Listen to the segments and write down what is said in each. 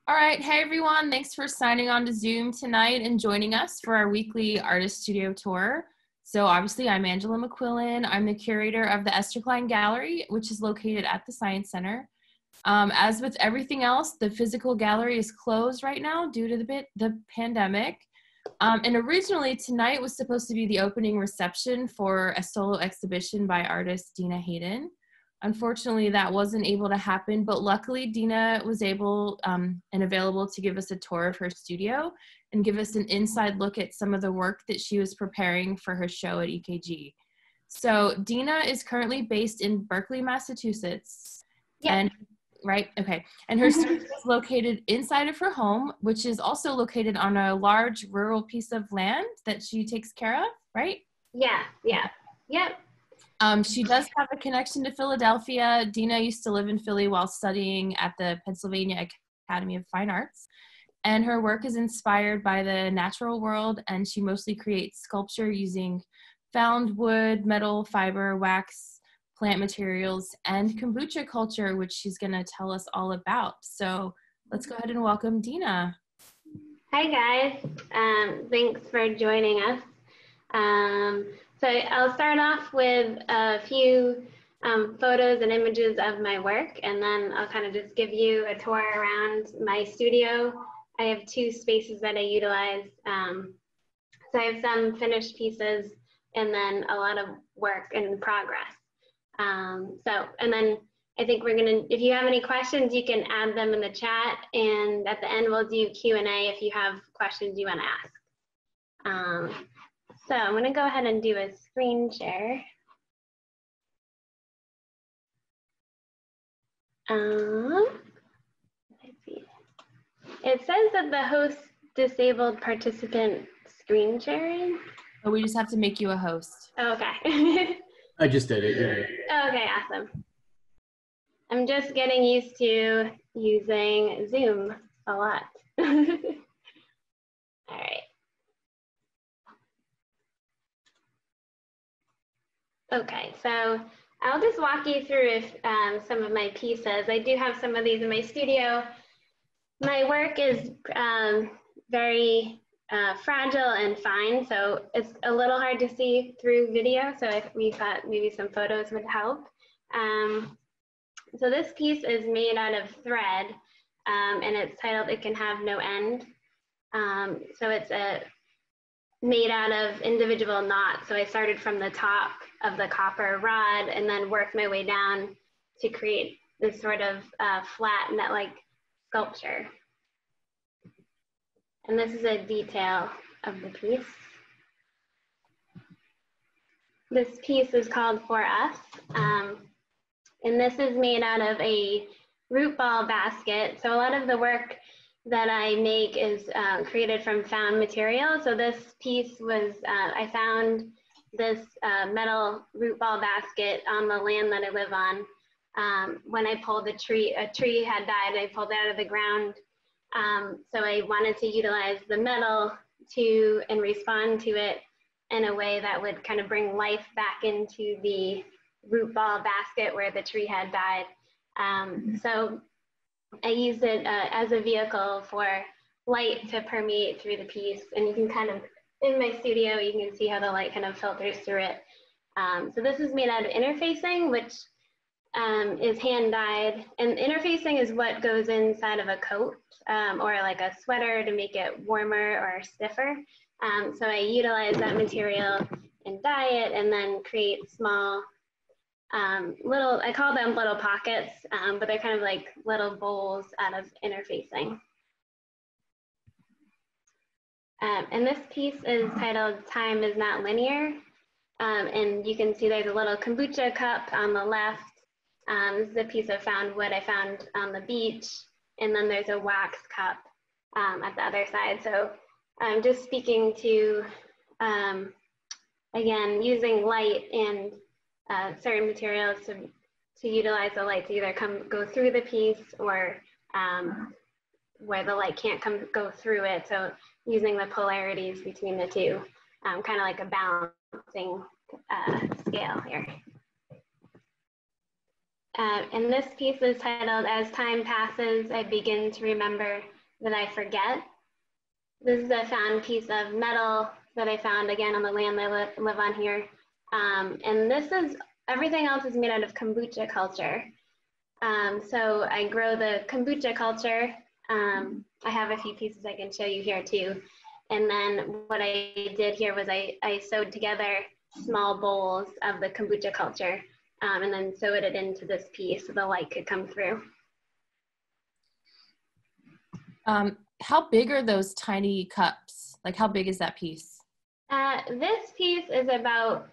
All right. Hey, everyone. Thanks for signing on to Zoom tonight and joining us for our weekly artist studio tour. So obviously, I'm Angela McQuillan. I'm the curator of the Esther Klein Gallery, which is located at the Science Center. As with everything else, the physical gallery is closed right now due to the pandemic. And originally, tonight was supposed to be the opening reception for a solo exhibition by artist Dena Haden. Unfortunately, that wasn't able to happen, but luckily Dena was able and available to give us a tour of her studio and give us an inside look at some of the work that she was preparing for her show at EKG. So Dena is currently based in Berkeley, Massachusetts. Yeah. And right, okay. And her studio is located inside of her home, which is also located on a large rural piece of land that she takes care of, right? Yeah. Yep. She does have a connection to Philadelphia. Dena used to live in Philly while studying at the Pennsylvania Academy of Fine Arts. And her work is inspired by the natural world, and she mostly creates sculpture using found wood, metal, fiber, wax, plant materials, and kombucha culture, which she's going to tell us all about. So let's go ahead and welcome Dena. Hi, guys. Thanks for joining us. So I'll start off with a few photos and images of my work, and then I'll kind of just give you a tour around my studio. I have two spaces that I utilize. So I have some finished pieces and then a lot of work in progress. And then I think we're gonna, if you have any questions, you can add them in the chat, and at the end we'll do Q&A if you have questions you wanna ask. So I'm gonna go ahead and do a screen share. Let's see. It says that the host disabled participant screen sharing. So we just have to make you a host. Okay. I just did it. Yeah. Okay, awesome. I'm just getting used to using Zoom a lot. All right. Okay, so I'll just walk you through some of my pieces. I do have some of these in my studio. My work is very fragile and fine, so it's a little hard to see through video, so we thought maybe some photos would help. So this piece is made out of thread, and it's titled "It Can Have No End." So it's made out of individual knots. So I started from the top of the copper rod and then worked my way down to create this sort of flat net-like sculpture. And this is a detail of the piece. This piece is called For Us. And this is made out of a root ball basket. So a lot of the work that I make is created from found material. So this piece was, I found this metal root ball basket on the land that I live on. When I pulled a tree had died, I pulled it out of the ground. So I wanted to utilize the metal and respond to it in a way that would kind of bring life back into the root ball basket where the tree had died. So I used it as a vehicle for light to permeate through the piece. And you can kind of, in my studio, you can see how the light kind of filters through it. So this is made out of interfacing, which is hand dyed. And interfacing is what goes inside of a coat or like a sweater to make it warmer or stiffer. So I utilize that material and dye it and then create small little, I call them little pockets, but they're kind of like little bowls out of interfacing. And this piece is titled Time Is Not Linear. And you can see there's a little kombucha cup on the left. This is a piece of found wood I found on the beach. And then there's a wax cup at the other side. So I'm just speaking to, again, using light and certain materials to utilize the light to either go through the piece or where the light can't go through it. So using the polarities between the two, kind of like a balancing scale here. And this piece is titled As Time Passes, I Begin to Remember that I forget. This is a found piece of metal that I found again on the land I live on here. And this is, everything else is made out of kombucha culture. So I grow the kombucha culture. I have a few pieces I can show you here too. And then what I did here was I sewed together small bowls of the kombucha culture and then sewed it into this piece so the light could come through. How big are those tiny cups? Like how big is that piece? This piece is about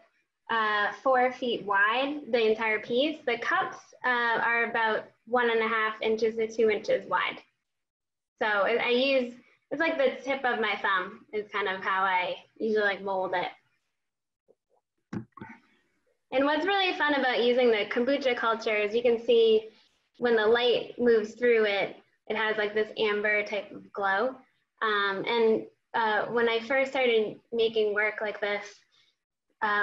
4 feet wide, the entire piece. The cups are about 1.5 inches to 2 inches wide. So I use, it's like the tip of my thumb is kind of how I usually like mold it. And what's really fun about using the kombucha culture is you can see when the light moves through it, it has like this amber type of glow. When I first started making work like this,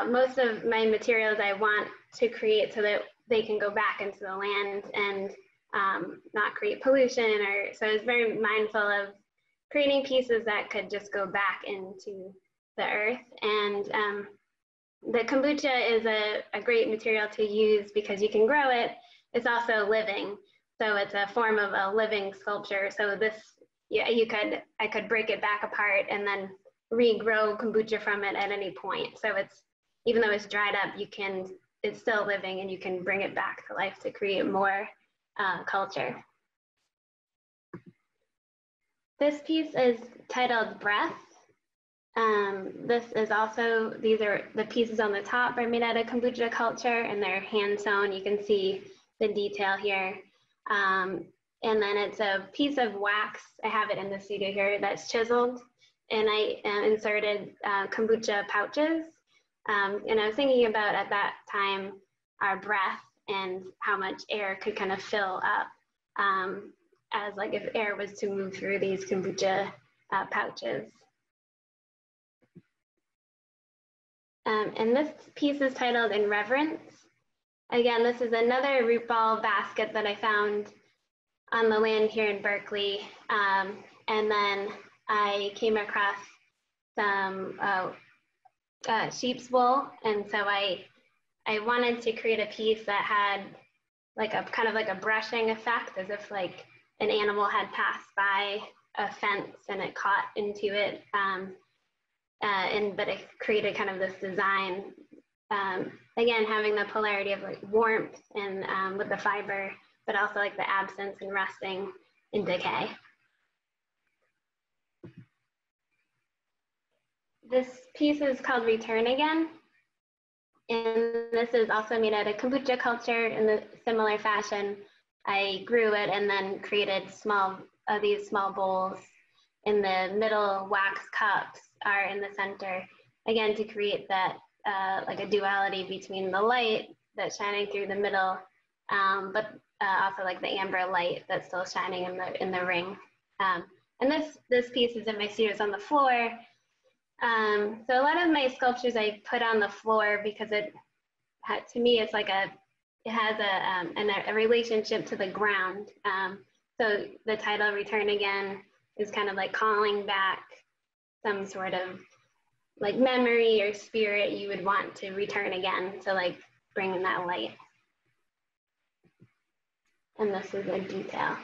most of my materials I want to create so that they can go back into the land and not create pollution. So I was very mindful of creating pieces that could just go back into the earth. And the kombucha is a great material to use because you can grow it. It's also living. So it's a form of a living sculpture. So this, yeah, I could break it back apart and then regrow kombucha from it at any point. So it's, even though it's dried up, it's still living and you can bring it back to life to create more culture. This piece is titled Breath. This is also, these are the pieces on the top are made out of kombucha culture and they're hand sewn. You can see the detail here. And then it's a piece of wax. I have it in the studio here that's chiseled. And I inserted kombucha pouches. And I was thinking about at that time our breath and how much air could kind of fill up as like if air was to move through these kombucha pouches. And this piece is titled In Reverence. Again, this is another root ball basket that I found on the land here in Berkeley. And then I came across some sheep's wool. And so I wanted to create a piece that had like a kind of like a brushing effect, as if like an animal had passed by a fence and it caught into it. But it created kind of this design, again, having the polarity of like warmth and with the fiber, but also like the absence and rusting and decay. This piece is called Return Again. And this is also made out of kombucha culture in the similar fashion. I grew it and then created these small bowls. In the middle, wax cups are in the center, again, to create that like a duality between the light that's shining through the middle, but also like the amber light that's still shining in the ring. And this piece is in my studio, it's on the floor. So a lot of my sculptures I put on the floor because to me, it's like it has a relationship to the ground. So the title Return Again is kind of like calling back some sort of like memory or spirit you would want to return again. So like bringing that light. And this is a detail.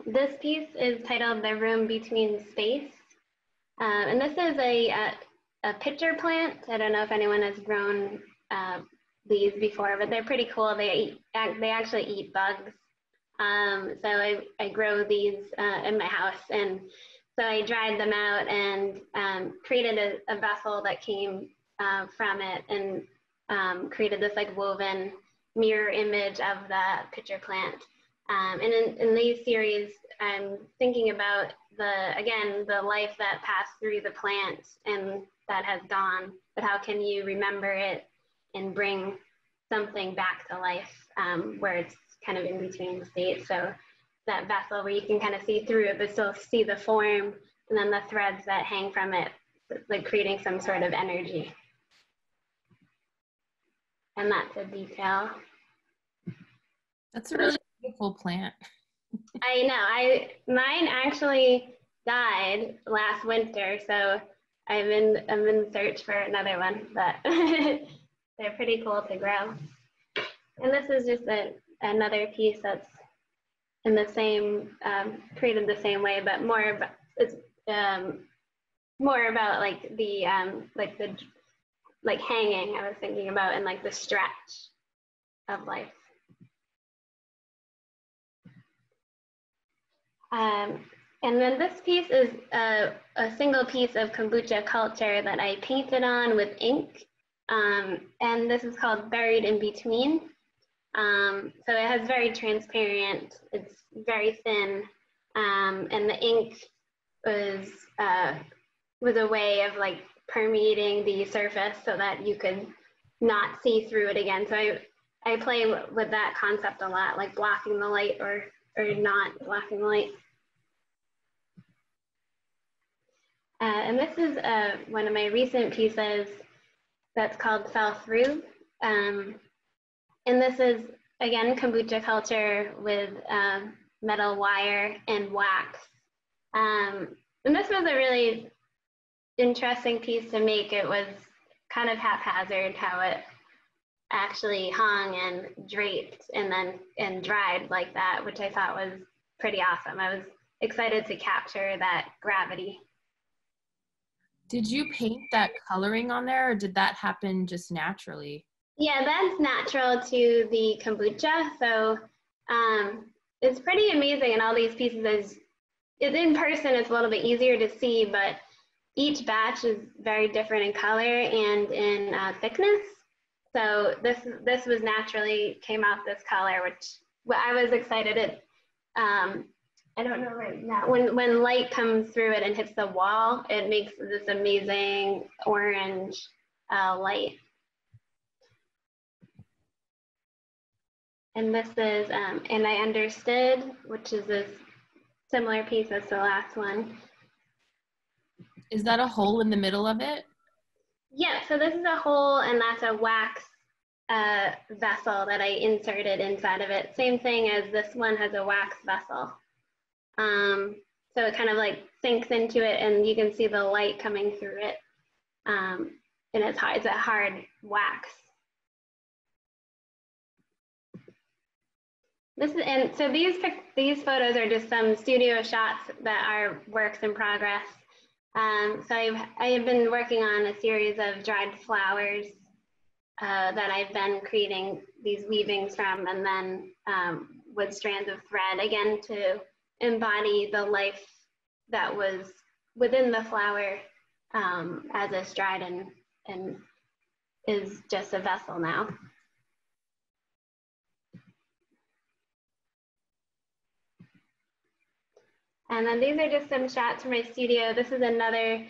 This piece is titled The Room Between Space. And this is a pitcher plant. I don't know if anyone has grown these before, but they're pretty cool. They actually eat bugs. So I grow these in my house. And so I dried them out and created a vessel that came from it and created this like woven mirror image of the pitcher plant. And in these series, I'm thinking about the life that passed through the plant and that has gone, but how can you remember it and bring something back to life where it's kind of in between states. So that vessel where you can kind of see through it, but still see the form, and then the threads that hang from it, like creating some sort of energy. And that's a detail. That's a really beautiful plant. I know. Mine actually died last winter, so I'm in search for another one, but they're pretty cool to grow. And this is just another piece that's in the same, created the same way, but more about, it's more about like the hanging I was thinking about, and like the stretch of life. And then this piece is a single piece of kombucha culture that I painted on with ink. And this is called Buried in Between. So it has very transparent, it's very thin, and the ink was a way of like permeating the surface so that you could not see through it again. So I play with that concept a lot, like blocking the light or not blocking the light. And this is one of my recent pieces that's called Fell Through. And this is, again, kombucha culture with metal wire and wax. And this was a really interesting piece to make. It was kind of haphazard how it actually hung and draped and dried like that, which I thought was pretty awesome. I was excited to capture that gravity. Did you paint that coloring on there, or did that happen just naturally? Yeah, that's natural to the kombucha. So it's pretty amazing. And all these pieces is in person, it's a little bit easier to see, but each batch is very different in color and in thickness. So this was naturally came out this color, which I was excited at. I don't know right now. When light comes through it and hits the wall, it makes this amazing orange light. And this is, and I Understood, which is a similar piece as the last one. Is that a hole in the middle of it? Yeah, so this is a hole, and that's a wax vessel that I inserted inside of it. Same thing as this one has a wax vessel. So it kind of like sinks into it, and you can see the light coming through it. And it's a hard wax. So these photos are just some studio shots that are works in progress. So I have been working on a series of dried flowers that I've been creating these weavings from, and then with strands of thread, again, to embody the life that was within the flower as it's dried and is just a vessel now. And then these are just some shots from my studio. This is another,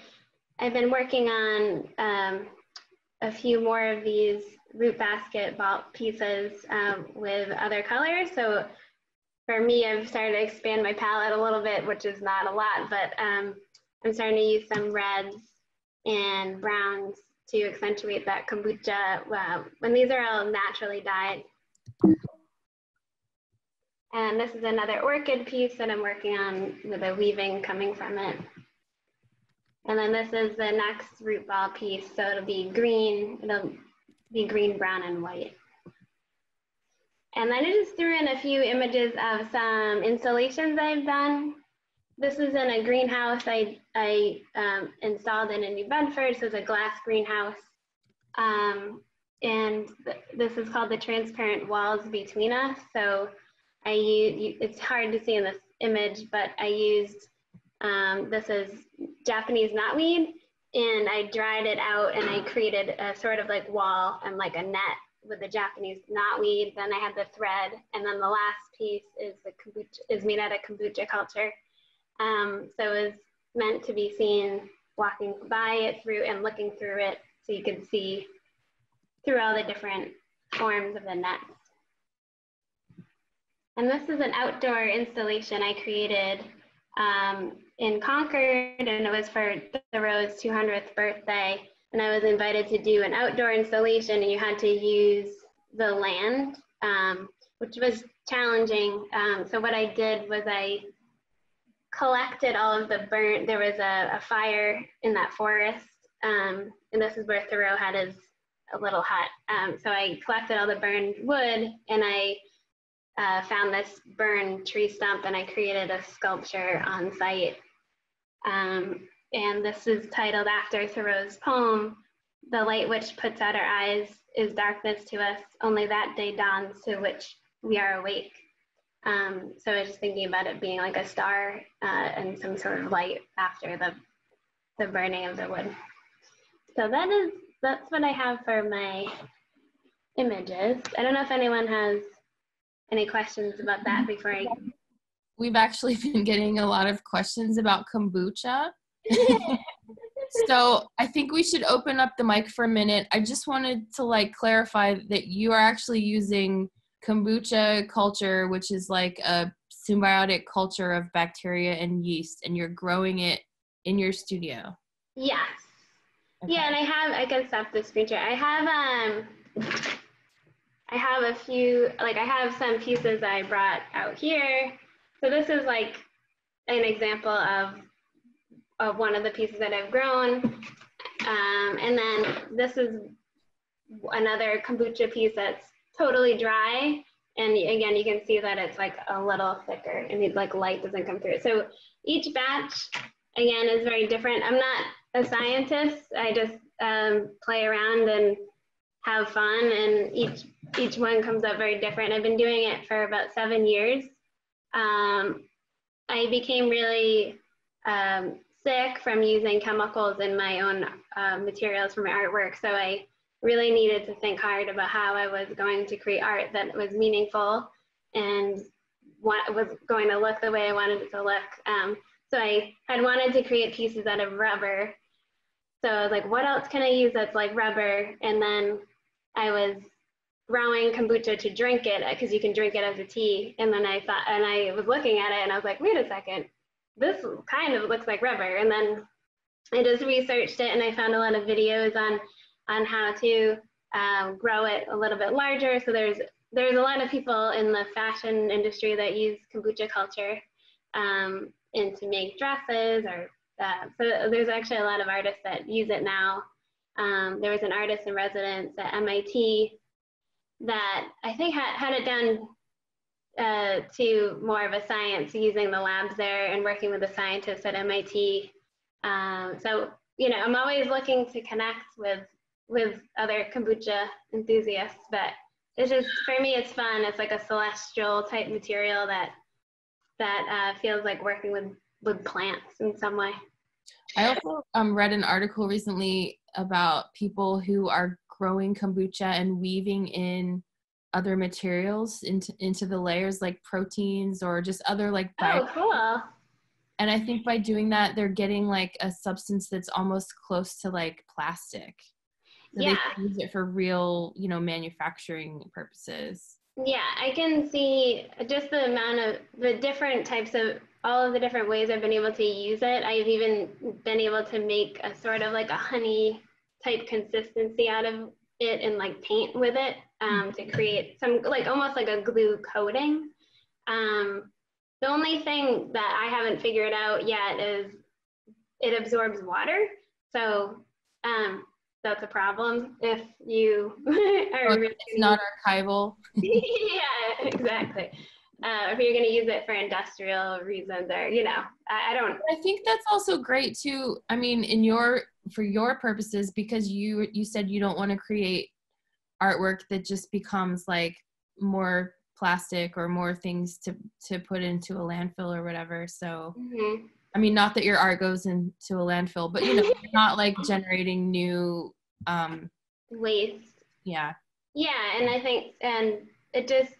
I've been working on a few more of these root basket ball pieces with other colors. So for me, I've started to expand my palette a little bit, which is not a lot, but I'm starting to use some reds and browns to accentuate that kombucha. And these are all naturally dyed. And this is another orchid piece that I'm working on with a weaving coming from it. And then this is the next root ball piece. So it'll be green, brown, and white. And then I just threw in a few images of some installations I've done. This is in a greenhouse I installed in New Bedford. So it's a glass greenhouse. And this is called the Transparent Walls Between Us. So it's hard to see in this image, but I used, this is Japanese knotweed, and I dried it out and I created a sort of like wall and like a net with the Japanese knotweed. Then I had the thread, and then the last piece is made out of kombucha culture. So it was meant to be seen walking by it through and looking through it, so you could see through all the different forms of the nets. And this is an outdoor installation I created in Concord, and it was for Thoreau's 200th birthday. And I was invited to do an outdoor installation, and you had to use the land, which was challenging. So what I did was I collected all of the burnt, there was a fire in that forest, and this is where Thoreau had his a little hut. So I collected all the burned wood, and I found this burned tree stump, and I created a sculpture on site. And this is titled after Thoreau's poem, "The light which puts out our eyes is darkness to us, only that day dawns to which we are awake." So I was just thinking about it being like a star and some sort of light after the burning of the wood. So that's what I have for my images. I don't know if anyone has any questions about that before I... We've actually been getting a lot of questions about kombucha. So I think we should open up the mic for a minute. I just wanted to like clarify that you are actually using kombucha culture, which is like a symbiotic culture of bacteria and yeast, and you're growing it in your studio. Yes. Okay. Yeah, and I can stop the screen share. I have a few, like I have some pieces I brought out here. So this is like an example of one of the pieces that I've grown. And then this is another kombucha piece that's totally dry. And again, you can see that it's like a little thicker and like light doesn't come through. So each batch, again, is very different. I'm not a scientist. I just play around and have fun, and each one comes up very different. I've been doing it for about 7 years. I became really sick from using chemicals in my own materials for my artwork. So I really needed to think hard about how I was going to create art that was meaningful and what was going to look the way I wanted it to look. So I had wanted to create pieces out of rubber. So I was like, what else can I use that's like rubber? And then I was growing kombucha to drink it, because you can drink it as a tea. And then I thought, and I was looking at it and I was like, wait a second, this kind of looks like rubber. And then I just researched it, and I found a lot of videos on how to grow it a little bit larger. So there's a lot of people in the fashion industry that use kombucha culture and to make dresses, or so there's actually a lot of artists that use it now. There was an artist in residence at MIT that I think had it done to more of a science, using the labs there and working with the scientists at MIT. So, you know, I'm always looking to connect with other kombucha enthusiasts, but it's just, for me, it's fun. It's like a celestial type material that feels like working with plants in some way. I also read an article recently about people who are growing kombucha and weaving in other materials into the layers, like proteins or just other like Oh, cool. And I think by doing that, they're getting like a substance that's almost close to like plastic. So yeah, they can use it for real, you know, manufacturing purposes. Yeah, I can see just the amount of the different types of all of the different ways I've been able to use it. I've even been able to make a sort of like a honey type consistency out of it and like paint with it to create some like almost like a glue coating. The only thing that I haven't figured out yet is it absorbs water. So that's a problem if you are really... It's not archival. Yeah, exactly. If you're going to use it for industrial reasons, or, you know, I don't... I think that's also great too. I mean, for your purposes, because you said you don't want to create artwork that just becomes like more plastic or more things to put into a landfill or whatever. So, I mean, not that your art goes into a landfill, but, you know, you're not like generating new waste. Yeah. Yeah, and I think, and it just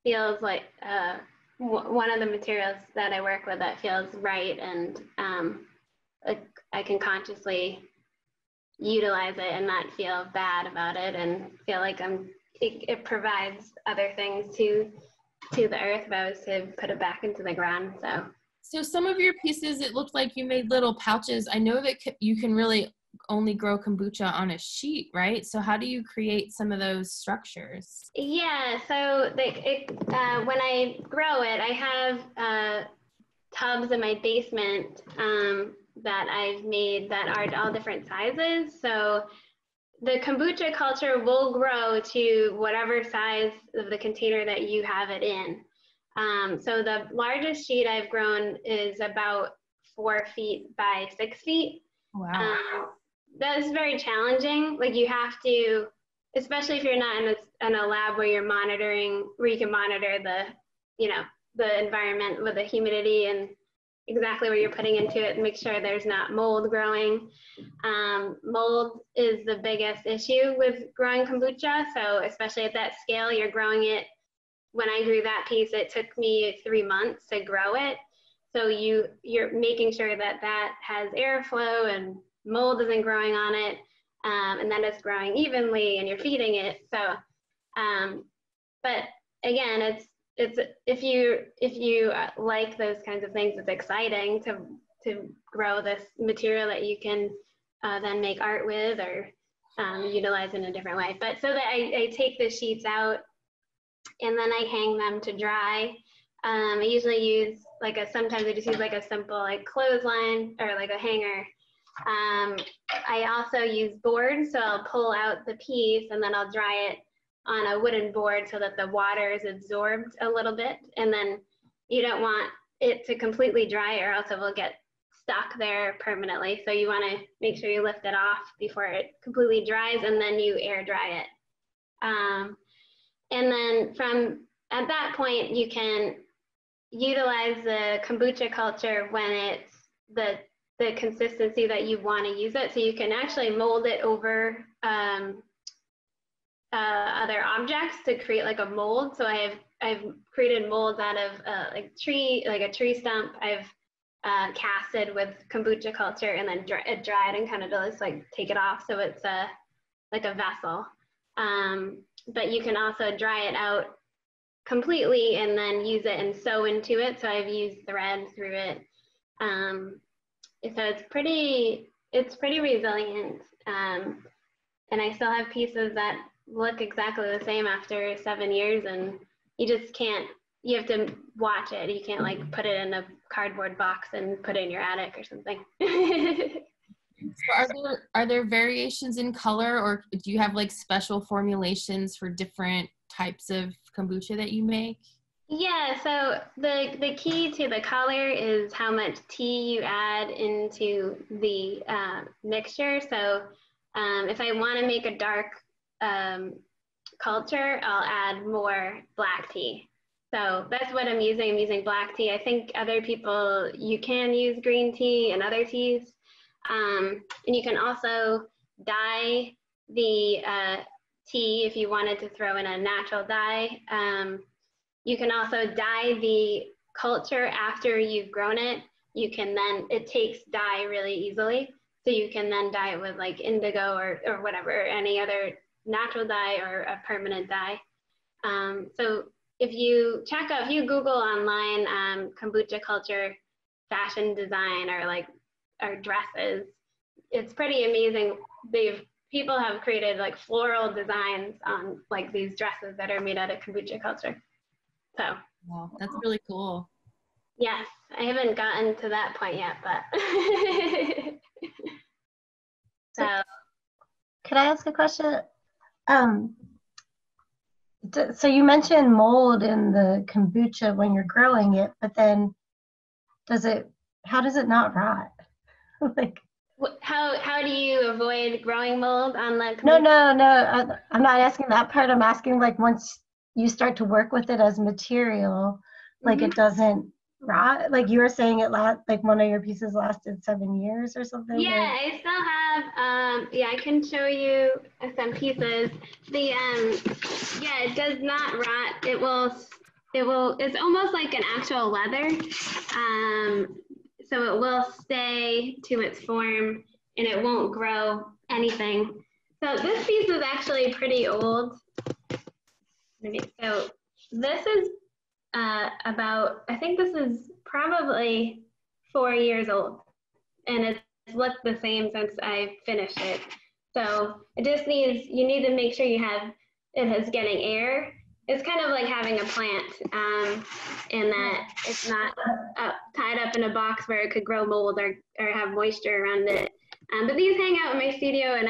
feels like one of the materials that I work with that feels right, and I can consciously utilize it and not feel bad about it, and feel like it provides other things to the earth if I was to put it back into the ground. So some of your pieces, it looked like you made little pouches. I know that you can really only grow kombucha on a sheet, right? So how do you create some of those structures? Yeah, so when I grow it, I have tubs in my basement that I've made that are all different sizes. So the kombucha culture will grow to whatever size of the container that you have it in. So the largest sheet I've grown is about 4 feet by 6 feet. Wow. That's very challenging. Like you have to, especially if you're not in a lab where you're monitoring, where you can monitor the environment with the humidity and exactly where you're putting into it and make sure there's not mold growing. Mold is the biggest issue with growing kombucha. So especially at that scale, you're growing it. When I grew that piece, it took me 3 months to grow it. So you're making sure that that has airflow and mold isn't growing on it, and then it's growing evenly and you're feeding it. So, but again, it's if you like those kinds of things, it's exciting to grow this material that you can then make art with or utilize in a different way. But so that I take the sheets out and then I hang them to dry. I usually use sometimes I just use like a simple like clothesline or like a hanger. I also use boards, so I'll pull out the piece and then I'll dry it on a wooden board so that the water is absorbed a little bit. And then you don't want it to completely dry or else it will get stuck there permanently. So you want to make sure you lift it off before it completely dries and then you air dry it. And then at that point, you can utilize the kombucha culture when it's the consistency that you want to use it. So you can actually mold it over other objects to create like a mold. So I've created molds out of a tree stump. I've casted with kombucha culture and then dried and kind of just like take it off. So it's like a vessel. But you can also dry it out completely and then use it and sew into it. So I've used thread through it. So it's pretty resilient. And I still have pieces that look exactly the same after 7 years, and you have to watch it. You can't like put it in a cardboard box and put it in your attic or something. So are there variations in color, or do you have like special formulations for different types of kombucha that you make? Yeah, so the key to the color is how much tea you add into the mixture. So if I want to make a dark culture, I'll add more black tea. So that's what I'm using. I'm using black tea. I think other people, you can use green tea and other teas. And you can also dye the tea if you wanted to throw in a natural dye. You can also dye the culture after you've grown it. It takes dye really easily. So you can then dye it with like indigo or whatever, or any other natural dye or a permanent dye. So if you Google online kombucha culture fashion design or dresses, it's pretty amazing. People have created like floral designs on like these dresses that are made out of kombucha culture. So wow, that's really cool. Yes, I haven't gotten to that point yet, but so could I ask a question? So you mentioned mold in the kombucha when you're growing it, but then how does it not rot? Like, how do you avoid growing mold on the kombucha? No, I'm not asking that part. I'm asking like once you start to work with it as material, like it doesn't rot. Like you were saying like one of your pieces lasted 7 years or something. Yeah, I still have, I can show you some pieces. It does not rot. It's almost like an actual leather. So it will stay to its form and it won't grow anything. So this piece is actually pretty old. So this is I think this is probably 4 years old. And it's looked the same since I finished it. So it just needs, you need to make sure it is getting air. It's kind of like having a plant, in that it's not tied up in a box where it could grow mold or have moisture around it. But these hang out in my studio, and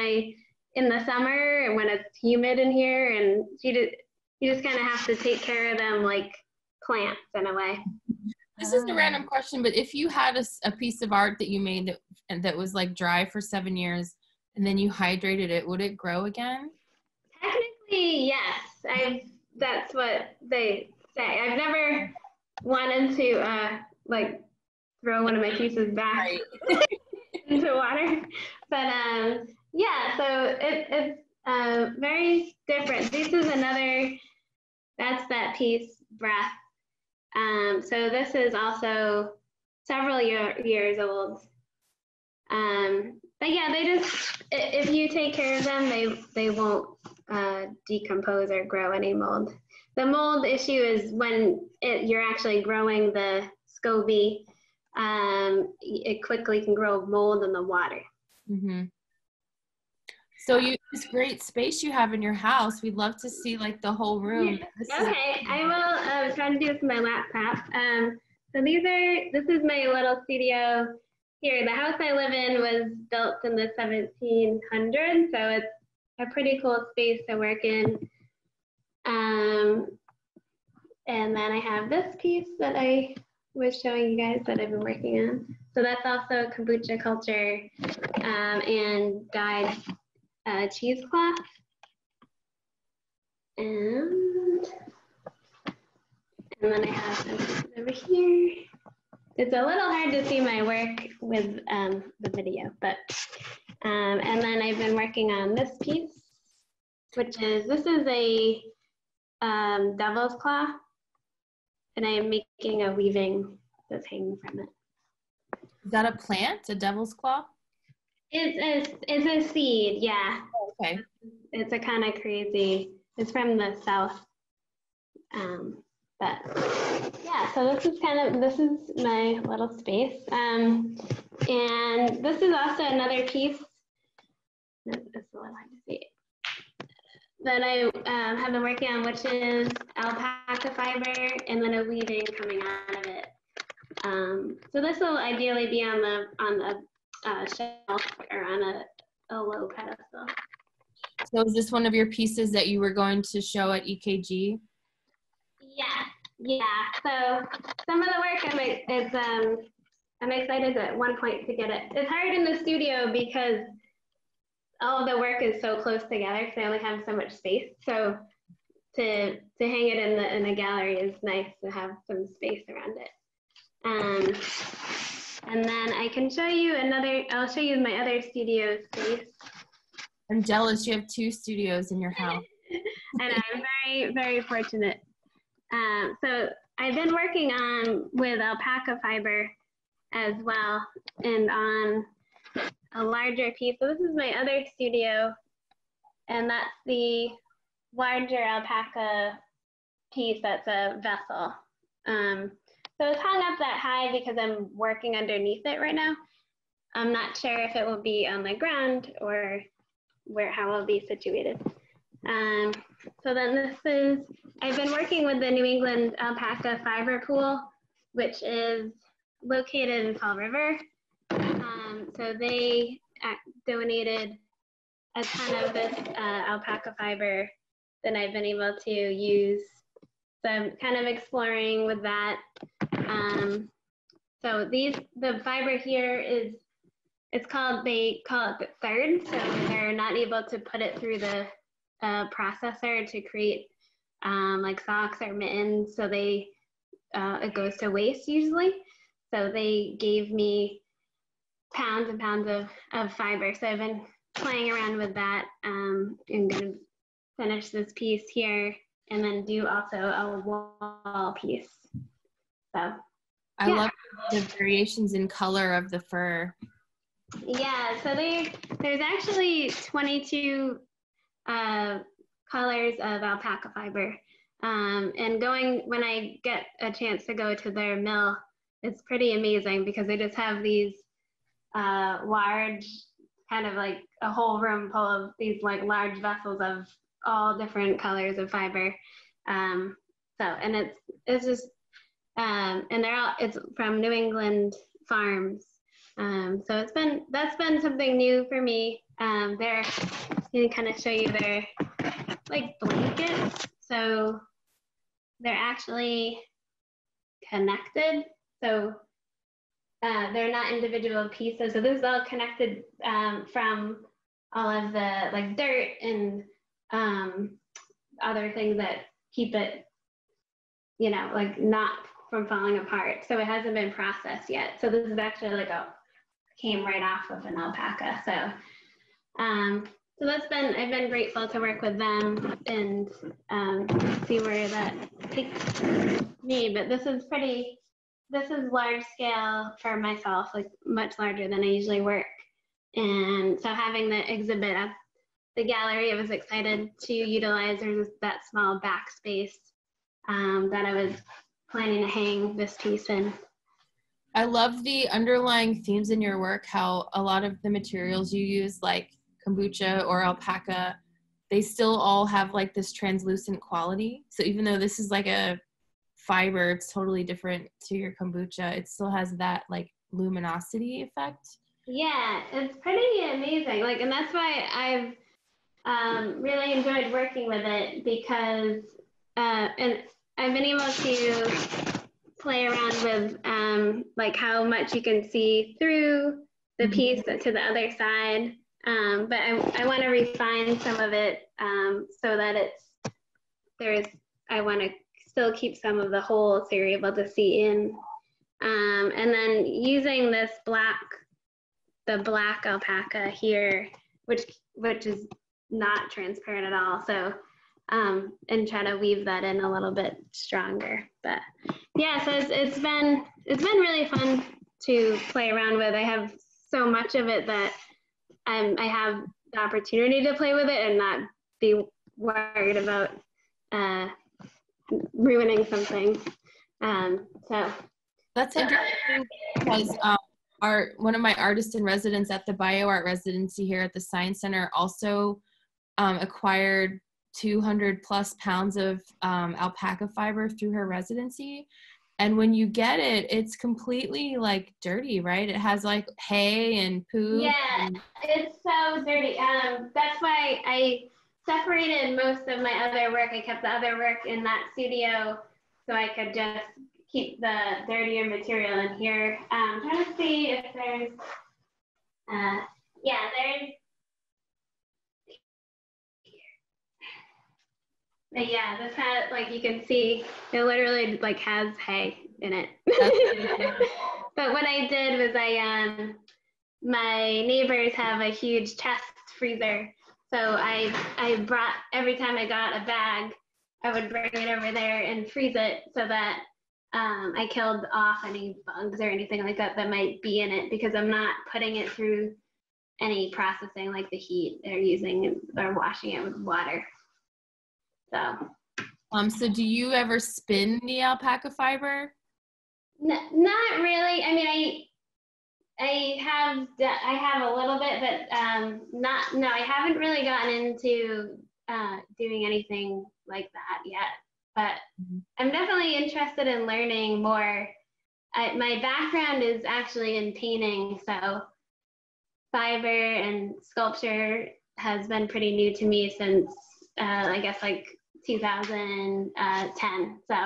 in the summer when it's humid in here, and you just kind of have to take care of them like plants in a way. This is a random question, but if you had a piece of art that you made that was like dry for 7 years, and then you hydrated it, would it grow again? Technically, yes. That's what they say. I've never wanted to like throw one of my pieces back into water, but yeah. So it's very different. This is that's that piece, Breath. So this is also several years old. But yeah, if you take care of them, they won't decompose or grow any mold. The mold issue is when you're actually growing the SCOBY, it quickly can grow mold in the water. Mm-hmm. So this great space you have in your house, we'd love to see like the whole room. Okay, I will try to do this with my laptop. So this is my little studio here. The house I live in was built in the 1700s, so it's a pretty cool space to work in. And then I have this piece that I was showing you guys that I've been working on. So that's also kombucha culture and dyed cheesecloth. And then I have some over here. It's a little hard to see my work with the video, but and then I've been working on this piece, this is a devil's claw, and I am making a weaving that's hanging from it. Is that a plant, a devil's claw? It's a seed, yeah. Oh, okay. It's a kind of crazy, it's from the South. But yeah, so this is my little space. And this is also another piece, it's a little hard to see, that I have been working on, which is alpaca fiber and then a weaving coming out of it. So this will ideally be on the shelf or on a low pedestal. So is this one of your pieces that you were going to show at EKG? Yeah. So some of the work I'm excited at one point to get it. It's hard in the studio because all the work is so close together because I only have so much space. So to hang it in a gallery is nice to have some space around it. And then I can show you I'll show you my other studio space. I'm jealous you have 2 studios in your house. And I'm very, very fortunate. So I've been working with alpaca fiber as well, and on a larger piece. So this is my other studio, and that's the larger alpaca piece that's a vessel. So it's hung up that high because I'm working underneath it right now. I'm not sure if it will be on the ground or how it will be situated. So then I've been working with the New England Alpaca Fiber Pool, which is located in Fall River. So they donated a ton of this alpaca fiber that I've been able to use. So I'm kind of exploring with that. So the fiber here they call it the third. So they're not able to put it through the processor to create like socks or mittens. So it goes to waste usually. So they gave me pounds and pounds of fiber. So I've been playing around with that. I'm going to finish this piece here and then do also a wall piece. So I love the variations in color of the fur. Yeah, so there's actually 22 colors of alpaca fiber. And when I get a chance to go to their mill, it's pretty amazing because they just have these large, kind of like a whole room full of these like large vessels of all different colors of fiber. And it's just, and it's from New England farms. So that's been something new for me. They're, can kind of show you their like blankets. So they're actually connected. So they're not individual pieces. So this is all connected from all of the like dirt and other things that keep it, you know, like not from falling apart. So it hasn't been processed yet. So this is actually like came right off of an alpaca. So so I've been grateful to work with them and see where that takes me. But this is large scale for myself, like much larger than I usually work. And so having the exhibit at the gallery, I was excited to utilize. There's that small backspace that I was planning to hang this piece in. I love the underlying themes in your work, how a lot of the materials you use, like kombucha or alpaca, they still all have like this translucent quality. So even though this is like a fiber, it's totally different to your kombucha, it still has that like luminosity effect. Yeah, it's pretty amazing. Like, and that's why I've really enjoyed working with it, because and I've been able to play around with like how much you can see through the piece to the other side. But I want to refine some of it so that I want to still keep some of the holes so you're able to see in. And then using this the black alpaca here, which is not transparent at all. So, and try to weave that in a little bit stronger. But yeah, so it's been really fun to play around with. I have so much of it that I have the opportunity to play with it and not be worried about ruining something. So that's interesting, because one of my artists in residence at the BioArt residency here at the Science Center also acquired 200 plus pounds of alpaca fiber through her residency. And when you get it, it's completely like dirty, right? It has like hay and poo. Yeah, it's so dirty. That's why I separated most of my other work. I kept the other work in that studio so I could just keep the dirtier material in here. I'm trying to see if there's, there's, but yeah, this has, like, you can see, it literally like has hay in it. But what I did was my neighbors have a huge chest freezer. So I brought, every time I got a bag, I would bring it over there and freeze it so that I killed off any bugs or anything like that that might be in it, because I'm not putting it through any processing like the heat they're using or washing it with water. So do you ever spin the alpaca fiber? Not really. I mean, I have a little bit, but I haven't really gotten into doing anything like that yet. But I'm definitely interested in learning more. My background is actually in painting, so fiber and sculpture has been pretty new to me since I guess like 2010. So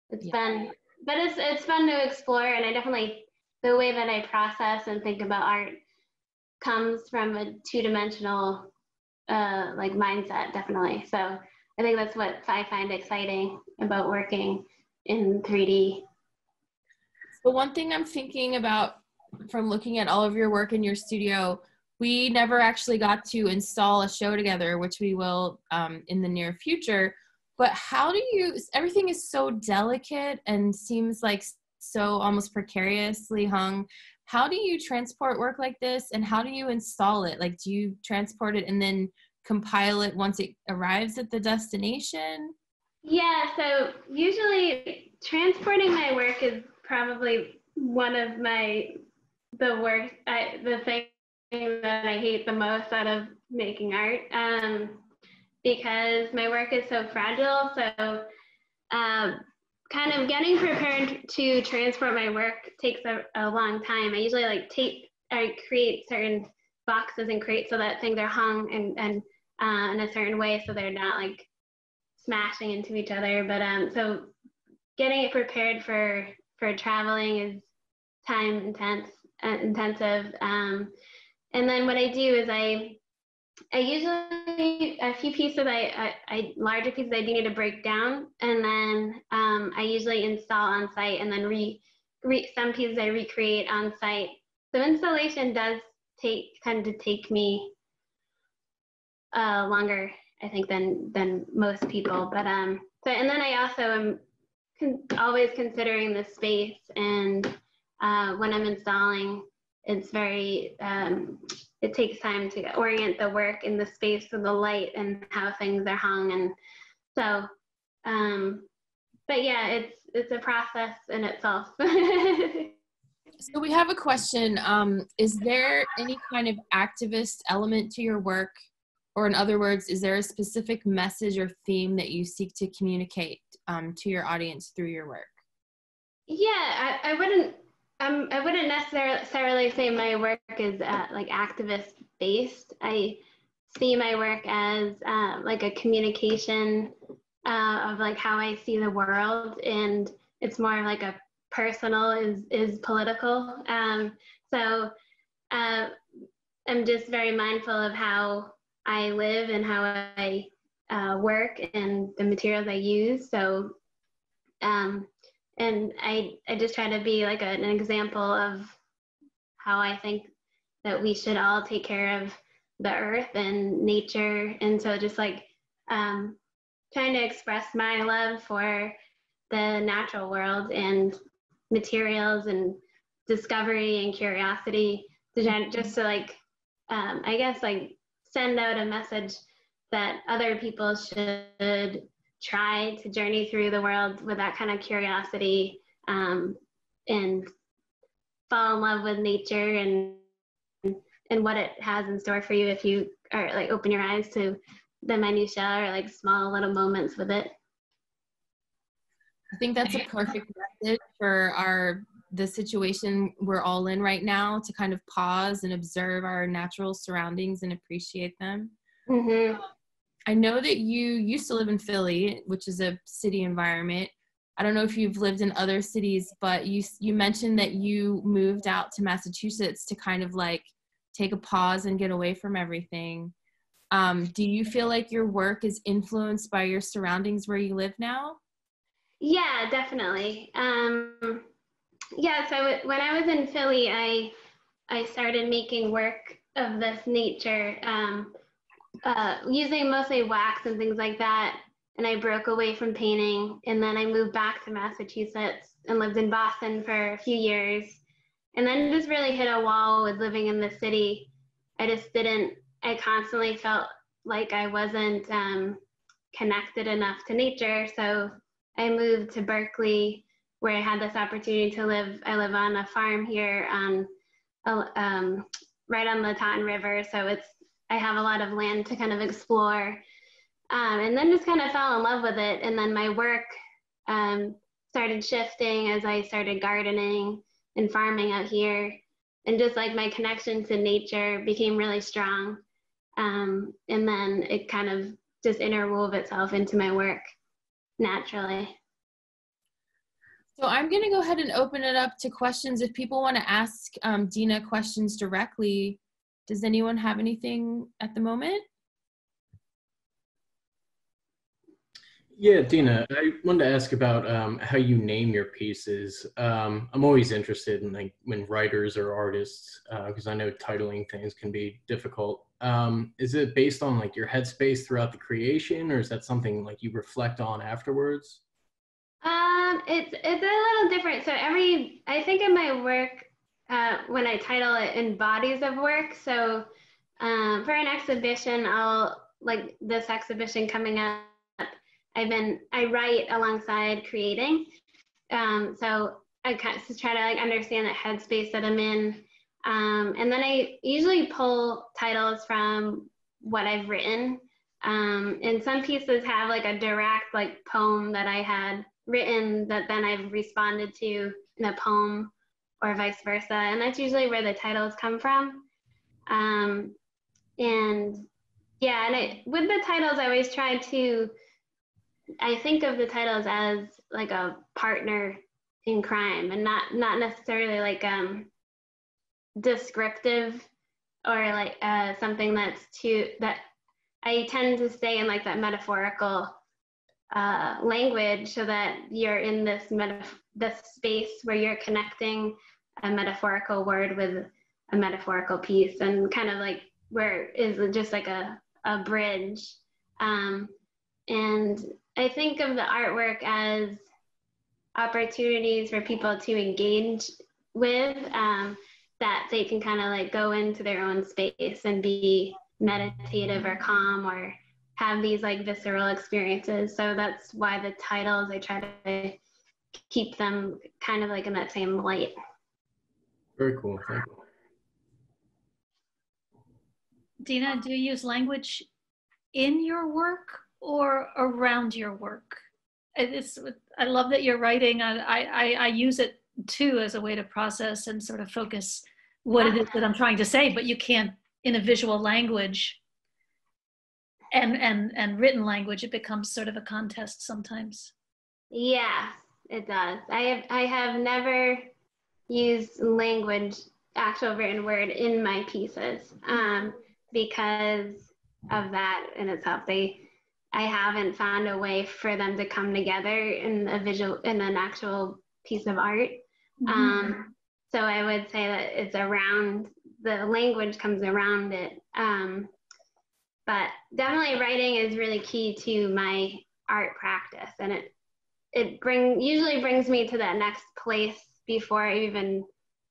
it's been, but it's fun to explore, and I definitely, the way that I process and think about art comes from a two-dimensional like mindset, definitely. So I think that's what I find exciting about working in 3D. So one thing I'm thinking about from looking at all of your work in your studio, we never actually got to install a show together, which we will in the near future. But how do you, everything is so delicate and seems like so almost precariously hung. How do you transport work like this, and how do you install it? Like, do you transport it and then compile it once it arrives at the destination? Yeah, so usually transporting my work is probably one of my the thing that I hate the most out of making art, because my work is so fragile. So kind of getting prepared to transport my work takes a long time. I usually I create certain boxes and crates so that things are hung and in a certain way so they're not like smashing into each other. But so getting it prepared for traveling is time intensive. And then what I do is I usually, a few pieces, larger pieces I do need to break down, and then I usually install on site, and then some pieces I recreate on site. So installation does tend to take me longer, I think, than most people. But so, and then I also am always considering the space, and when I'm installing, it's very it takes time to orient the work in the space of the light and how things are hung. And so but yeah, it's a process in itself. So we have a question. Is there any kind of activist element to your work? Or in other words, is there a specific message or theme that you seek to communicate to your audience through your work? Yeah, I wouldn't necessarily say my work is like activist based. I see my work as like a communication of like how I see the world, and it's more like a personal is political. So I'm just very mindful of how I live and how I work and the materials I use. So and I just try to be like an example of how I think that we should all take care of the earth and nature. And so just like trying to express my love for the natural world and materials and discovery and curiosity, just to like, I guess like send out a message that other people should try to journey through the world with that kind of curiosity, and fall in love with nature and what it has in store for you if you are like open your eyes to the minutiae or like small little moments with it. I think that's a perfect message for the situation we're all in right now, to kind of pause and observe our natural surroundings and appreciate them. Mm-hmm. I know that you used to live in Philly, which is a city environment. I don't know if you've lived in other cities, but you mentioned that you moved out to Massachusetts to kind of like take a pause and get away from everything. Do you feel like your work is influenced by your surroundings where you live now? Yeah, definitely. Yeah, so when I was in Philly, I started making work of this nature, using mostly wax and things like that. And I broke away from painting, and then I moved back to Massachusetts and lived in Boston for a few years. And then just really hit a wall with living in the city. I constantly felt like I wasn't connected enough to nature. So I moved to Berkeley, where I had this opportunity to live. I live on a farm here on right on the Taunton River. So I have a lot of land to kind of explore. And then just kind of fell in love with it. And then my work started shifting as I started gardening and farming out here. And just like my connection to nature became really strong. And then it kind of just interwove itself into my work naturally. So I'm going to go ahead and open it up to questions. If people want to ask Dena questions directly, does anyone have anything at the moment? Yeah, Dena, I wanted to ask about how you name your pieces. I'm always interested in like when writers or artists, because I know titling things can be difficult. Is it based on like your headspace throughout the creation, or is that something like you reflect on afterwards? It's a little different. So I think in my work, when I title it in bodies of work. So for an exhibition, like this exhibition coming up, I write alongside creating. So I kind of try to like understand the headspace that I'm in, And then I usually pull titles from what I've written. And some pieces have like a direct like poem that I had written that then I've responded to in a poem or vice versa. And that's usually where the titles come from. And yeah, and with the titles, I always try to, I think of the titles as like a partner in crime and not necessarily like descriptive or like something that's that I tend to stay in like that metaphorical language so that you're in this space where you're connecting a metaphorical word with a metaphorical piece, and kind of like where is just like a bridge. And I think of the artwork as opportunities for people to engage with, that they can kind of like go into their own space and be meditative or calm or have these like visceral experiences. So that's why the titles, I try to keep them kind of like in that same light. Very cool. Thank you. Dena, do you use language in your work or around your work? I love that you're writing. I use it too as a way to process and sort of focus what it is that I'm trying to say, but you can't in a visual language and written language. It becomes sort of a contest sometimes. Yeah, it does. I have never used language, actual written word in my pieces, because of that in itself. I haven't found a way for them to come together in an actual piece of art. Mm-hmm. So I would say that it's around, the language comes around it. But definitely writing is really key to my art practice, and it usually brings me to that next place before I even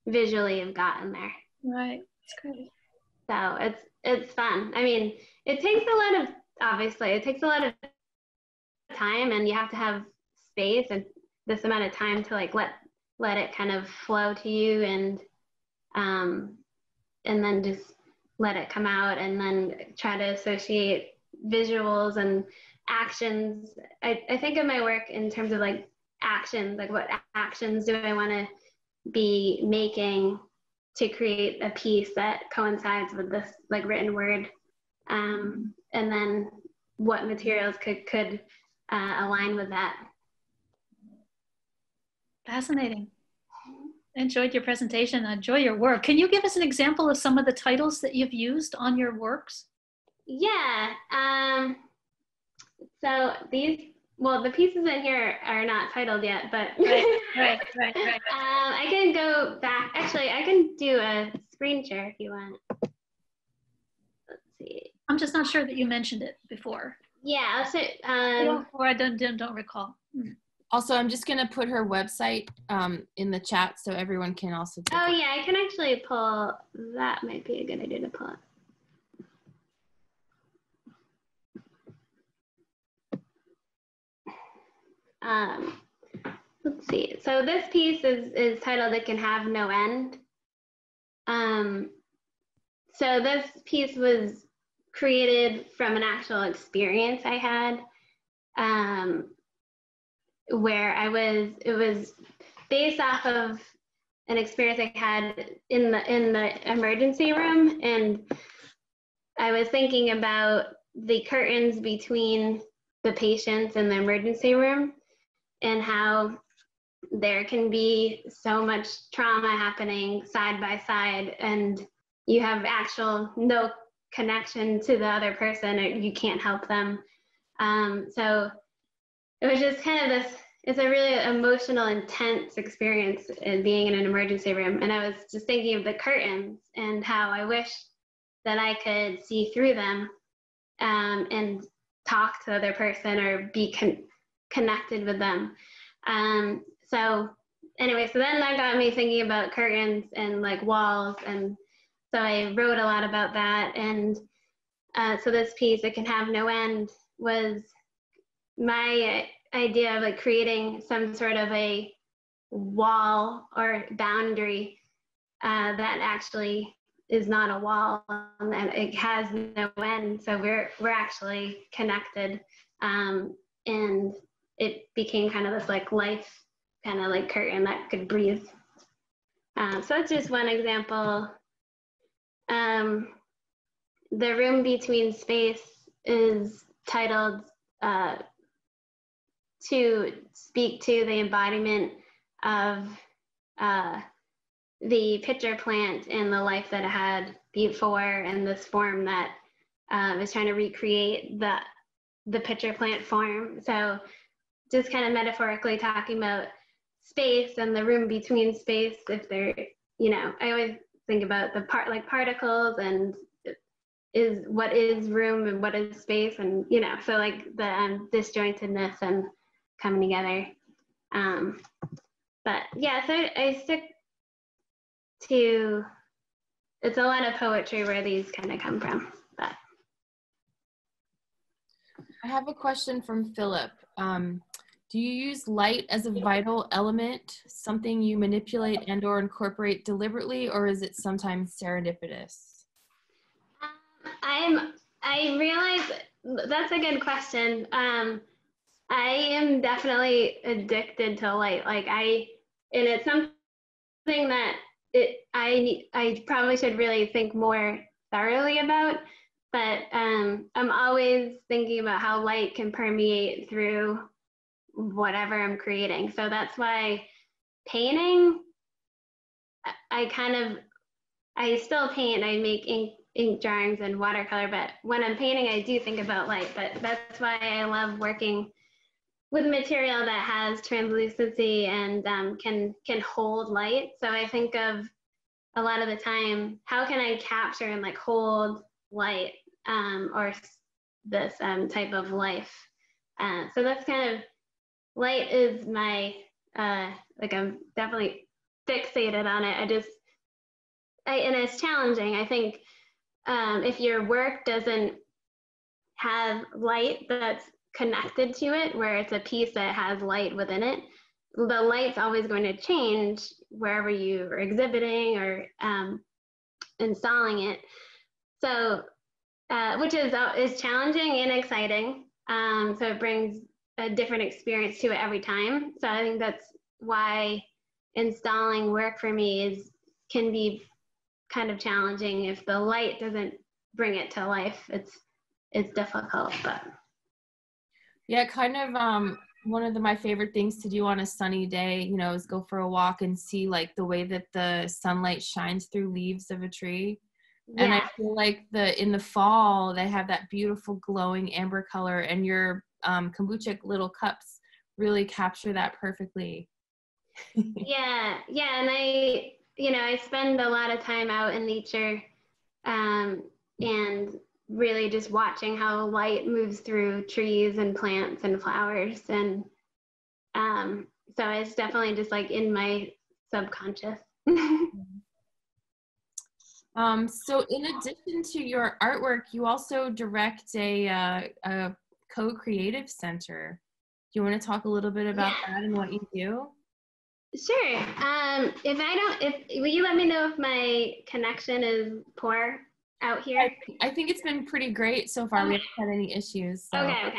visually have gotten there. Right, that's great. So it's fun. I mean, it takes a lot of time, and you have to have space and this amount of time to like let it kind of flow to you, and then just let it come out, and then try to associate visuals and actions. I think of my work in terms of like actions, like what actions do I want to be making to create a piece that coincides with this like written word, and then what materials could align with that. Fascinating. I enjoyed your presentation. I enjoy your work. Can you give us an example of some of the titles that you've used on your works? Yeah. So the pieces in here are not titled yet, but right. I can go back. Actually, I can do a screen share if you want. Let's see. I'm just not sure that you mentioned it before. Yeah, I'll say. Or I don't recall. Also, I'm just going to put her website in the chat so everyone can also take it. Yeah, I can actually pull. That might be a good idea to pull it. Let's see. So this piece is titled "It Can Have No End." So this piece was created from an actual experience I had, where it was based off of an experience I had in the emergency room, and I was thinking about the curtains between the patients in the emergency room and how there can be so much trauma happening side by side, and you have no connection to the other person, or you can't help them. So it was just kind of it's a really emotional, intense experience being in an emergency room. And I was just thinking of the curtains and how I wish that I could see through them, and talk to the other person or be connected with them. So anyway, so then that got me thinking about curtains and like walls. And so I wrote a lot about that. And so this piece, "It Can Have No End," was my idea of like creating some sort of a wall or boundary that actually is not a wall, and it has no end. So we're actually connected, and it became kind of this like life kind of like curtain that could breathe. So that's just one example. The room between space is titled to speak to the embodiment of the pitcher plant and the life that it had before, and this form that is trying to recreate the pitcher plant form. So just kind of metaphorically talking about space and the room between space. If they're, I always think about the particles and what is room and what is space, and so like the disjointedness and coming together. But yeah, so I stick to, it's a lot of poetry where these kind of come from. But I have a question from Philip. Do you use light as a vital element, something you manipulate and or incorporate deliberately, or is it sometimes serendipitous? I realize that's a good question. I am definitely addicted to light. And it's something that I probably should really think more thoroughly about, but I'm always thinking about how light can permeate through whatever I'm creating. So that's why painting, I still paint, I make ink drawings and watercolor, but when I'm painting, I do think about light. But that's why I love working with material that has translucency and can hold light. So I think of a lot of the time, how can I capture and like hold light or this type of life? So that's kind of, light is my, like I'm definitely fixated on it. And it's challenging. I think if your work doesn't have light that's connected to it, where it's a piece that has light within it, the light's always going to change wherever you are exhibiting or installing it. So, which is challenging and exciting. So it brings a different experience to it every time. So I think that's why installing work for me can be kind of challenging. If the light doesn't bring it to life, it's difficult. But yeah, kind of one of my favorite things to do on a sunny day, is go for a walk and see like the way that the sunlight shines through leaves of a tree. Yeah. And I feel like in the fall, they have that beautiful glowing amber color, and your kombucha little cups really capture that perfectly. Yeah. And I spend a lot of time out in nature and really just watching how light moves through trees and plants and flowers. And so it's definitely just like in my subconscious. So in addition to your artwork, you also direct a co-creative center. Do you want to talk a little bit about that and what you do? Sure. Will you let me know if my connection is poor out here? I think it's been pretty great so far. Okay. We haven't had any issues. So. Okay.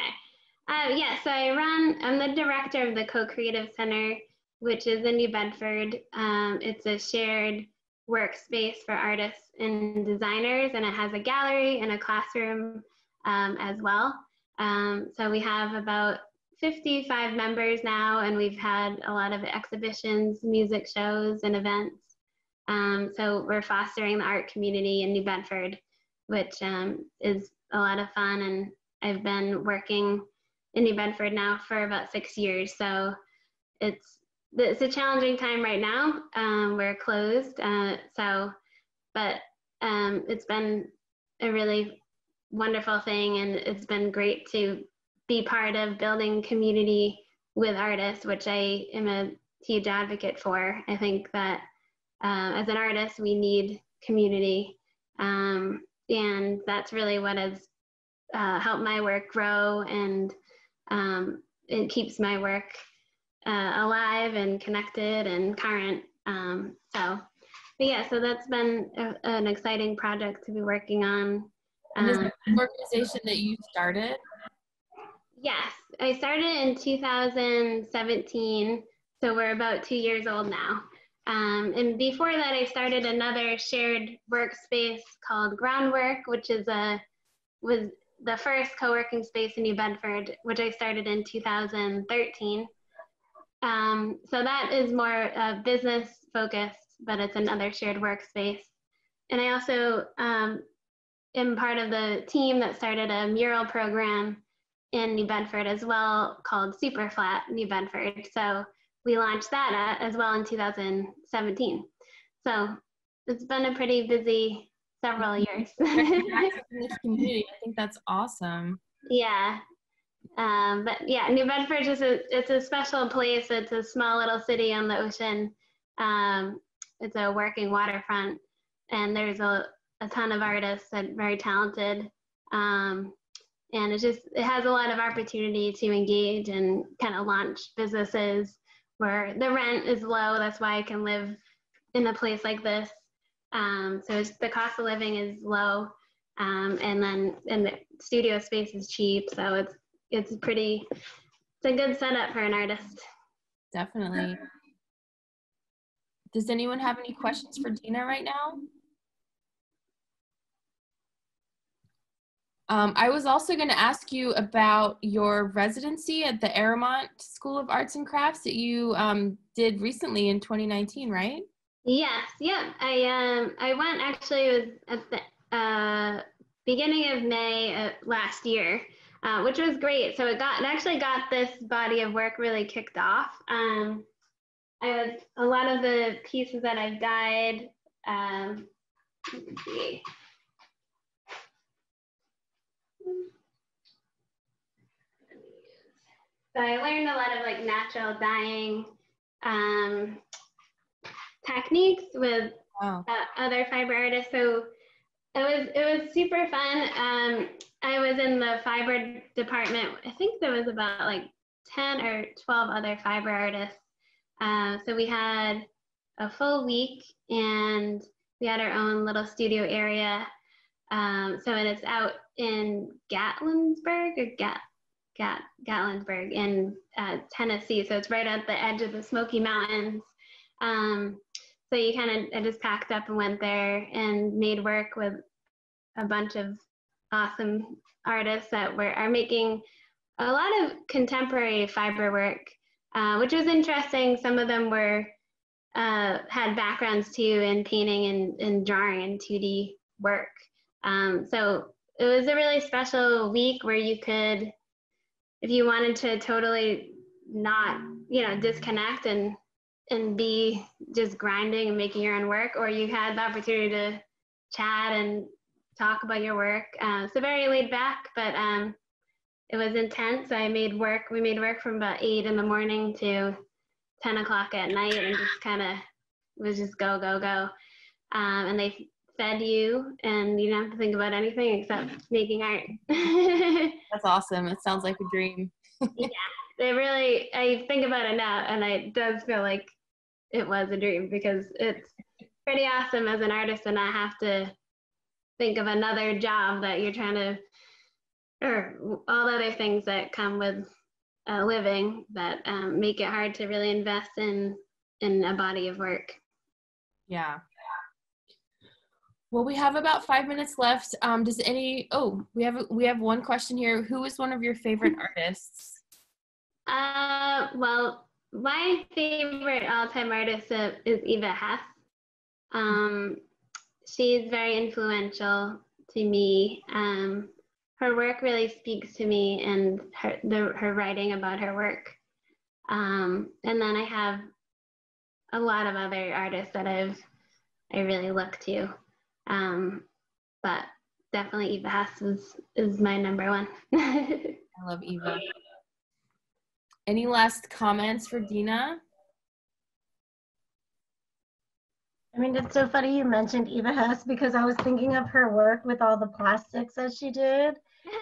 So I'm the director of the Co-Creative Center, which is in New Bedford. It's a shared workspace for artists and designers, and it has a gallery and a classroom as well. So we have about 55 members now, and we've had a lot of exhibitions, music shows, and events. So we're fostering the art community in New Bedford, which is a lot of fun. And I've been working in New Bedford now for about 6 years. So it's a challenging time right now. We're closed. But it's been a really wonderful thing, and it's been great to be part of building community with artists, which I am a huge advocate for. I think that as an artist, we need community, and that's really what has helped my work grow, and it keeps my work alive and connected and current. So But yeah, so that's been an exciting project to be working on. And is that an organization that you started? Yes, I started in 2017, so we're about 2 years old now. And before that, I started another shared workspace called Groundwork, which was the first co-working space in New Bedford, which I started in 2013. So that is more business focused, but it's another shared workspace. And I also am part of the team that started a mural program in New Bedford as well called Super Flat New Bedford. So we launched that as well in 2017. So it's been a pretty busy several years. In the community, I think that's awesome. Yeah. But yeah, New Bedford it's a special place. It's a small little city on the ocean. It's a working waterfront, and there's a ton of artists that are very talented. And it has a lot of opportunity to engage and kind of launch businesses where the rent is low. That's why I can live in a place like this. So the cost of living is low, and the studio space is cheap. So it's a good setup for an artist. Definitely. Does anyone have any questions for Dena right now? I was also going to ask you about your residency at the Aramont School of Arts and Crafts that you did recently in 2019, right? Yes, yeah. I went actually, it was at the beginning of May last year, which was great. So it actually got this body of work really kicked off. A lot of the pieces that I've dyed, let's see. So I learned a lot of like natural dyeing techniques with other fiber artists. So it was super fun. I was in the fiber department. I think there was about like 10 or 12 other fiber artists. So we had a full week, and we had our own little studio area. So it's out in Gatlinburg in Tennessee. So it's right at the edge of the Smoky Mountains. So I just packed up and went there and made work with a bunch of awesome artists that are making a lot of contemporary fiber work, which was interesting. Some of them had backgrounds too in painting and drawing and 2D work. So it was a really special week where you could, if you wanted to totally not, disconnect and be just grinding and making your own work, or you had the opportunity to chat and talk about your work. So very laid back, but it was intense. We made work from about 8 in the morning to 10 o'clock at night, and just kind of was just go, go, go. And they fed you, and you didn't have to think about anything except making art. That's awesome. It sounds like a dream. Yeah, I think about it now, and it does feel like it was a dream, because it's pretty awesome as an artist and not have to think of another job that you're trying to, or all the other things that come with a living that make it hard to really invest in a body of work. Yeah. Well, we have about 5 minutes left. We have one question here. Who is one of your favorite artists? Well, my favorite all-time artist is Eva Hess. She's very influential to me. Her work really speaks to me, and her writing about her work. And then I have a lot of other artists that I really look to. But definitely Eva Hess is my number one. I love Eva. Any last comments for Dena? I mean, it's so funny you mentioned Eva Hess, because I was thinking of her work with all the plastics that she did.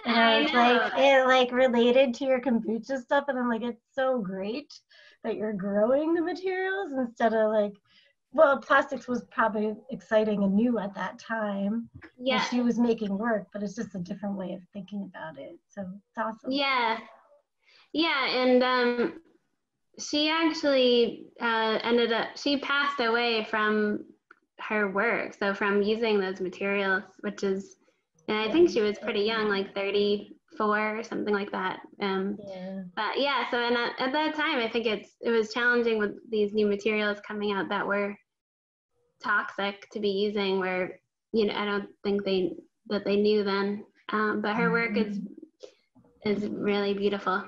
And I was like, it related to your kombucha stuff. And I'm like, it's so great that you're growing the materials instead of well, plastics was probably exciting and new at that time. Yeah. And she was making work, but it's just a different way of thinking about it. So it's awesome. Yeah. Yeah. And she actually she passed away from her work. So from using those materials, which is, and I think she was pretty young, like 34 or something like that. Yeah. But yeah, so and at that time, I think it was challenging with these new materials coming out that were toxic to be using, where, you know, I don't think they knew then. But her work is really beautiful.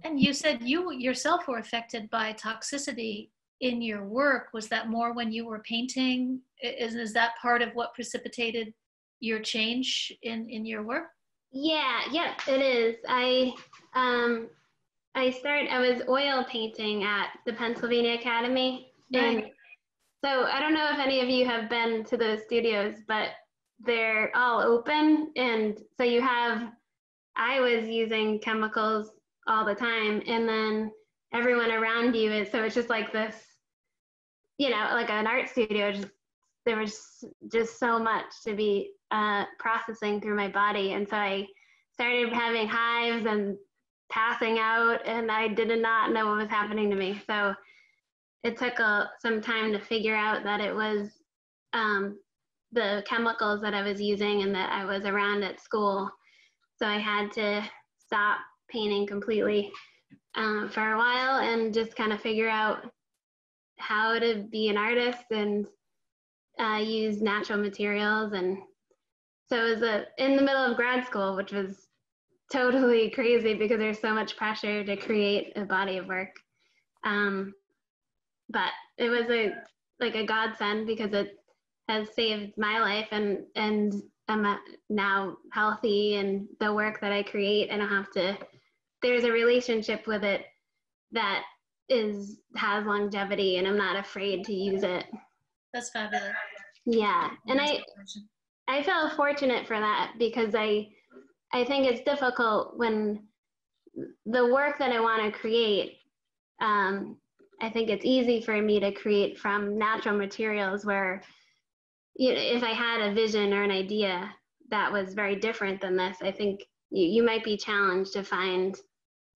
And you said you yourself were affected by toxicity in your work. Was that more when you were painting? Is that part of what precipitated your change in your work? Yeah, it is. I was oil painting at the Pennsylvania Academy. Right. And so I don't know if any of you have been to those studios, but they're all open. And so I was using chemicals all the time, and then everyone around you is, so it's just like this, you know, like an art studio, there was just so much to be processing through my body. And so I started having hives and passing out, and I did not know what was happening to me. So it took some time to figure out that it was the chemicals that I was using and that I was around at school. So I had to stop painting completely for a while and just kind of figure out how to be an artist and use natural materials. And so it was in the middle of grad school, which was totally crazy because there's so much pressure to create a body of work. But it was a godsend because it has saved my life, and I'm now healthy, and the work that I create, and I have to, there's a relationship with it that has longevity, and I'm not afraid to use it. That's fabulous. Yeah. And I felt fortunate for that, because I think it's difficult when the work that I want to create, I think it's easy for me to create from natural materials where, you know, if I had a vision or an idea that was very different than this, I think you might be challenged to find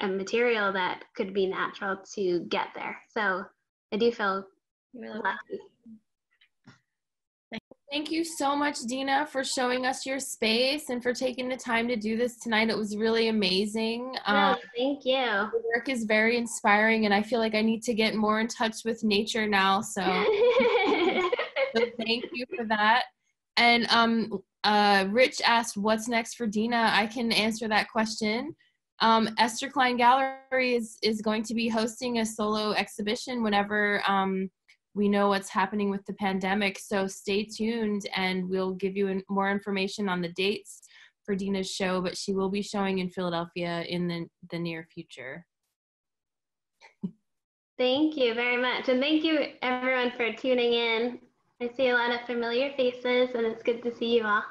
a material that could be natural to get there. So I do feel lucky. Thank you so much, Dena, for showing us your space and for taking the time to do this tonight. It was really amazing. No, thank you. The work is very inspiring, and I feel like I need to get more in touch with nature now. So, so thank you for that. And Rich asked, what's next for Dena? I can answer that question. Esther Klein Gallery is going to be hosting a solo exhibition whenever we know what's happening with the pandemic. So stay tuned, and we'll give you more information on the dates for Dena's show, but she will be showing in Philadelphia in the near future. Thank you very much. And thank you everyone for tuning in. I see a lot of familiar faces, and it's good to see you all.